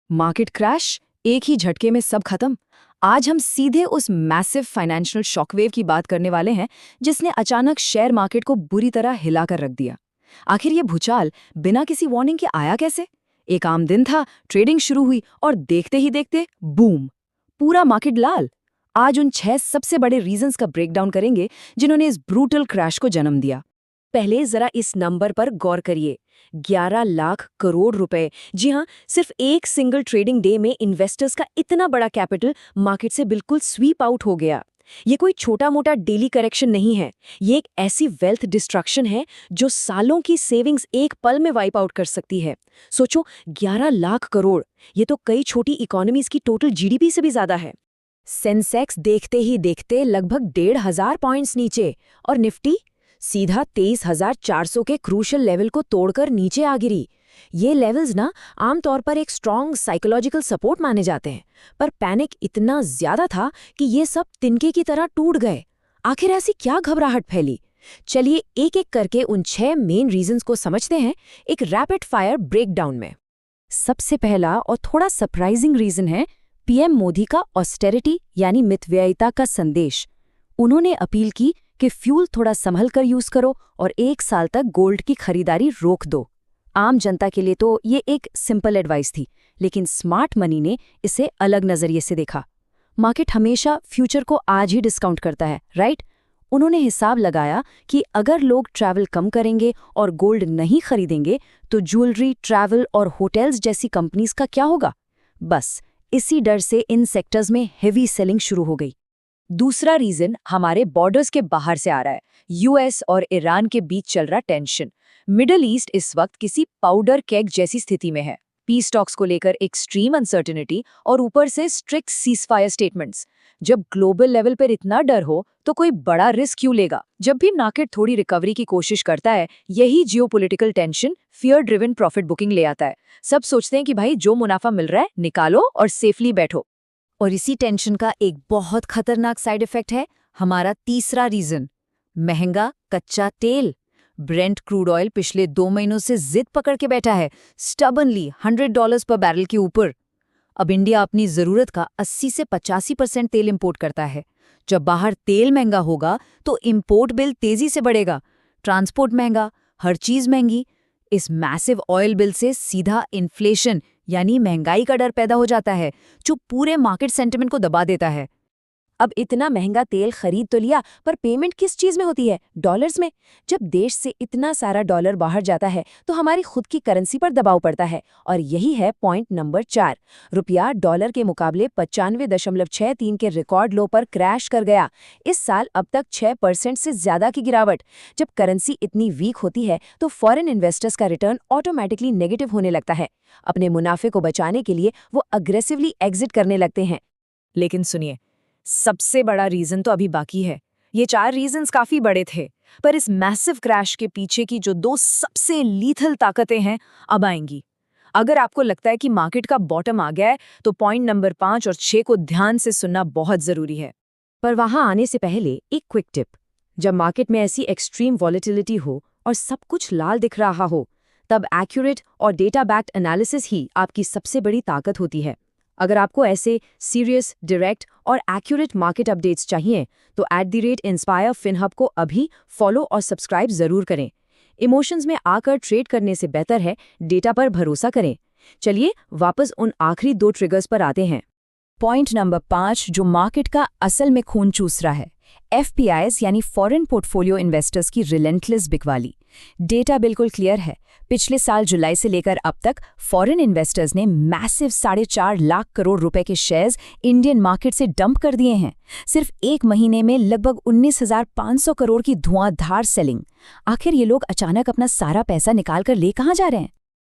Market crash, एक ही झटके में सब खत्म। आज हम सीधे उस मैसिव फाइनेंशियल शॉकवेव की बात करने वाले हैं जिसने अचानक शेयर मार्केट को बुरी तरह हिलाकर रख दिया। आखिर ये भूचाल बिना किसी वार्निंग के आया कैसे? एक आम दिन था, ट्रेडिंग शुरू हुई और देखते ही देखते बूम, पूरा मार्केट लाल। आज उन 6 सबसे बड़े रीजंस का ब्रेकडाउन करेंगे जिन्होंने इस ब्रूटल क्रैश को जन्म दिया। पहले जरा इस नंबर पर गौर करिए। 11 लाख करोड़ रुपए। जी हाँ, सिर्फ एक सिंगल ट्रेडिंग डे में इन्वेस्टर्स का इतना बड़ा कैपिटल मार्केट से बिल्कुल स्वीप आउट हो गया। ये कोई छोटा मोटा डेली करेक्शन नहीं है, ये एक ऐसी वेल्थ डिस्ट्रक्शन है जो सालों की सेविंग्स एक पल में वाइप आउट कर सकती है। सोचो, 11 लाख करोड़, ये तो कई छोटी इकोनॉमीज की टोटल जीडीपी से भी ज्यादा है। सेंसेक्स देखते ही देखते लगभग 1,500 पॉइंट्स नीचे, और निफ्टी सीधा 23,400 के क्रूशल लेवल को तोड़कर नीचे आ गिरी। ये लेवल्स ना आमतौर पर एक स्ट्रॉन्ग साइकोलॉजिकल सपोर्ट माने जाते हैं, पर पैनिक इतना ज्यादा था कि ये सब तिनके की तरह टूट गए। आखिर ऐसी क्या घबराहट फैली? चलिए एक एक करके उन 6 मेन रीजंस को समझते हैं एक रैपिड फायर ब्रेकडाउन में। सबसे पहला और थोड़ा सरप्राइजिंग रीजन है पीएम मोदी का ऑस्टेरिटी यानी मितव्ययिता का संदेश। उन्होंने अपील की कि फ्यूल थोड़ा संभल कर यूज करो और 1 साल तक गोल्ड की खरीदारी रोक दो। आम जनता के लिए तो ये एक सिंपल एडवाइस थी, लेकिन स्मार्ट मनी ने इसे अलग नजरिए से देखा। मार्केट हमेशा फ्यूचर को आज ही डिस्काउंट करता है, राइट? उन्होंने हिसाब लगाया कि अगर लोग ट्रैवल कम करेंगे और गोल्ड नहीं खरीदेंगे तो ज्वेलरी, ट्रैवल और होटल्स जैसी कंपनीज का क्या होगा? बस इसी डर से इन सेक्टर्स में हेवी सेलिंग शुरू हो गई। दूसरा रीजन हमारे बॉर्डर्स के बाहर से आ रहा है। यूएस और ईरान के बीच चल रहा टेंशन। मिडिल ईस्ट इस वक्त किसी पाउडर केग जैसी स्थिति में है। पीस टॉक्स को लेकर एक्सट्रीम अनसर्टेनिटी और ऊपर से स्ट्रिक्ट सीजफायर स्टेटमेंट्स। जब ग्लोबल लेवल पर इतना डर हो तो कोई बड़ा रिस्क क्यों लेगा? जब भी मार्केट थोड़ी रिकवरी की कोशिश करता है, यही geopolitical tension fear driven profit booking ले आता है। सब सोचते हैं कि भाई जो मुनाफा मिल रहा है निकालो और सेफली बैठो। और इसी टेंशन का एक बहुत खतरनाक साइड इफेक्ट है हमारा तीसरा रीजन, महंगा कच्चा तेल। ब्रेंट क्रूड ऑयल पिछले 2 महीनों से जिद पकड़ के बैठा है, स्टबनली $100 पर बैरल के ऊपर। अब इंडिया अपनी जरूरत का 80 से 85% तेल इंपोर्ट करता है। जब बाहर तेल महंगा होगा तो इंपोर्ट बिल तेजी से बढ़ेगा, ट्रांसपोर्ट महंगा, हर चीज महंगी। इस मैसिव ऑयल बिल से सीधा इन्फ्लेशन यानी महंगाई का डर पैदा हो जाता है, जो पूरे मार्केट सेंटिमेंट को दबा देता है। अब इतना महंगा तेल खरीद तो लिया, पर पेमेंट किस चीज में होती है? डॉलर्स में। जब देश से इतना सारा डॉलर बाहर जाता है तो हमारी खुद की करेंसी पर दबाव पड़ता है, और यही है पॉइंट नंबर 4। रुपया डॉलर के मुकाबले 95.63 के रिकॉर्ड लो पर क्रैश कर गया। इस साल अब तक 6% से ज्यादा की गिरावट। जब करेंसी इतनी वीक होती है तो फॉरेन इन्वेस्टर्स का रिटर्न ऑटोमेटिकली नेगेटिव होने लगता है। अपने मुनाफे को बचाने के लिए वो अग्रेसिवली एग्जिट करने लगते हैं। लेकिन सुनिए, सबसे बड़ा रीजन तो अभी बाकी है। ये 4 रीजंस काफी बड़े थे, पर इस मैसिव क्रैश के पीछे की जो 2 सबसे लीथल ताकतें हैं अब आएंगी। अगर आपको लगता है कि मार्केट का बॉटम आ गया है तो पॉइंट नंबर 5 और 6 को ध्यान से सुनना बहुत जरूरी है। पर वहां आने से पहले एक क्विक टिप। जब मार्केट में ऐसी एक्सट्रीम वॉलेटिलिटी हो और सब कुछ लाल दिख रहा हो, तब एक्यूरेट और डेटा बैक्ड एनालिसिस ही आपकी सबसे बड़ी ताकत होती है। अगर आपको ऐसे सीरियस, डायरेक्ट और एक्यूरेट मार्केट अपडेट्स चाहिए तो @inspire FinHub को अभी फॉलो और सब्सक्राइब जरूर करें। इमोशंस में आकर ट्रेड करने से बेहतर है डेटा पर भरोसा करें। चलिए वापस उन आखिरी 2 ट्रिगर्स पर आते हैं। पॉइंट नंबर 5 जो मार्केट का असल में खून चूस रहा है, FPIs यानी फॉरेन पोर्टफोलियो इन्वेस्टर्स की रिलेंटलेस बिकवाली। डेटा बिल्कुल क्लियर है। पिछले साल जुलाई से लेकर अब तक फॉरेन इन्वेस्टर्स ने मैसिव 4.5 लाख करोड़ रुपए के शेयर्स इंडियन मार्केट से डंप कर दिए हैं। सिर्फ 1 महीने में लगभग 19,500 करोड़ की धुआंधार सेलिंग। आखिर ये लोग अचानक अपना सारा पैसा निकाल कर ले कहाँ जा रहे हैं?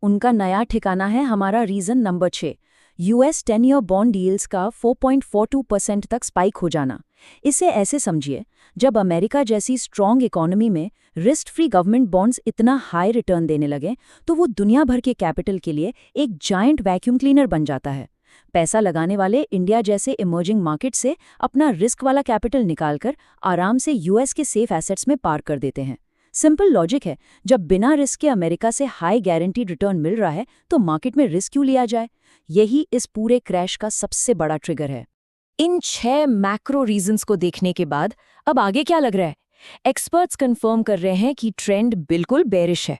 उनका नया ठिकाना है हमारा region number 6, US 10-year bond डील्स का 4.42% तक स्पाइक हो जाना। इसे ऐसे समझिए, जब अमेरिका जैसी स्ट्रॉन्ग इकोनॉमी में रिस्क फ्री गवर्नमेंट बॉन्ड्स इतना हाई रिटर्न देने लगे तो वो दुनिया भर के कैपिटल के लिए एक जायंट वैक्यूम क्लीनर बन जाता है। पैसा लगाने वाले इंडिया जैसे इमर्जिंग मार्केट से अपना रिस्क वाला कैपिटल निकालकर आराम से US के सेफ एसेट्स में पार्क कर देते हैं। सिंपल लॉजिक है, जब बिना रिस्क के अमेरिका से हाई गारंटीड रिटर्न मिल रहा है तो मार्केट में रिस्क क्यों लिया जाए? यही इस पूरे क्रैश का सबसे बड़ा ट्रिगर है। इन 6 मैक्रो रीजंस को देखने के बाद अब आगे क्या लग रहा है? एक्सपर्ट्स कंफर्म कर रहे हैं कि ट्रेंड बिल्कुल बेरिश है।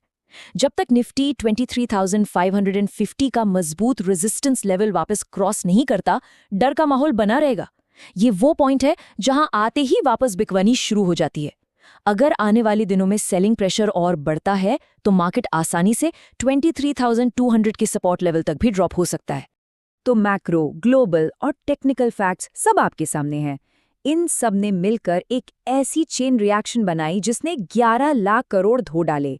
जब तक निफ्टी 23,550 का मजबूत रेजिस्टेंस लेवल वापस क्रॉस नहीं करता, डर का माहौल बना रहेगा। ये वो पॉइंट है जहां आते ही वापस बिकवानी शुरू हो जाती है। अगर आने वाले दिनों में सेलिंग प्रेशर और बढ़ता है तो मार्केट आसानी से 23,200 के सपोर्ट लेवल तक भी ड्रॉप हो सकता है। तो मैक्रो, ग्लोबल और टेक्निकल फैक्ट्स सब आपके सामने हैं। इन सब ने मिलकर एक ऐसी चेन रिएक्शन बनाई जिसने 11 लाख करोड़ धो डाले।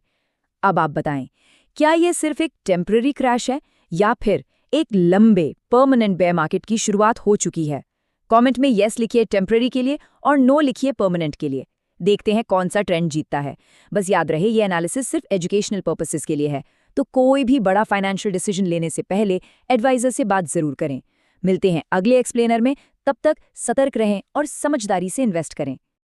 अब आप बताएं, क्या ये सिर्फ एक टेम्पररी क्रैश है या फिर एक लंबे परमानेंट बेयर मार्केट की शुरुआत हो चुकी है? कमेंट में यस लिखिए टेम्पररी के लिए और नो लिखिए परमानेंट के लिए। देखते हैं कौन सा ट्रेंड जीतता है। बस याद रहे, ये एनालिसिस सिर्फ एजुकेशनल पर्पसेस के लिए है, तो कोई भी बड़ा फाइनेंशियल डिसीजन लेने से पहले एडवाइजर से बात जरूर करें। मिलते हैं अगले एक्सप्लेनर में, तब तक सतर्क रहें और समझदारी से इन्वेस्ट करें।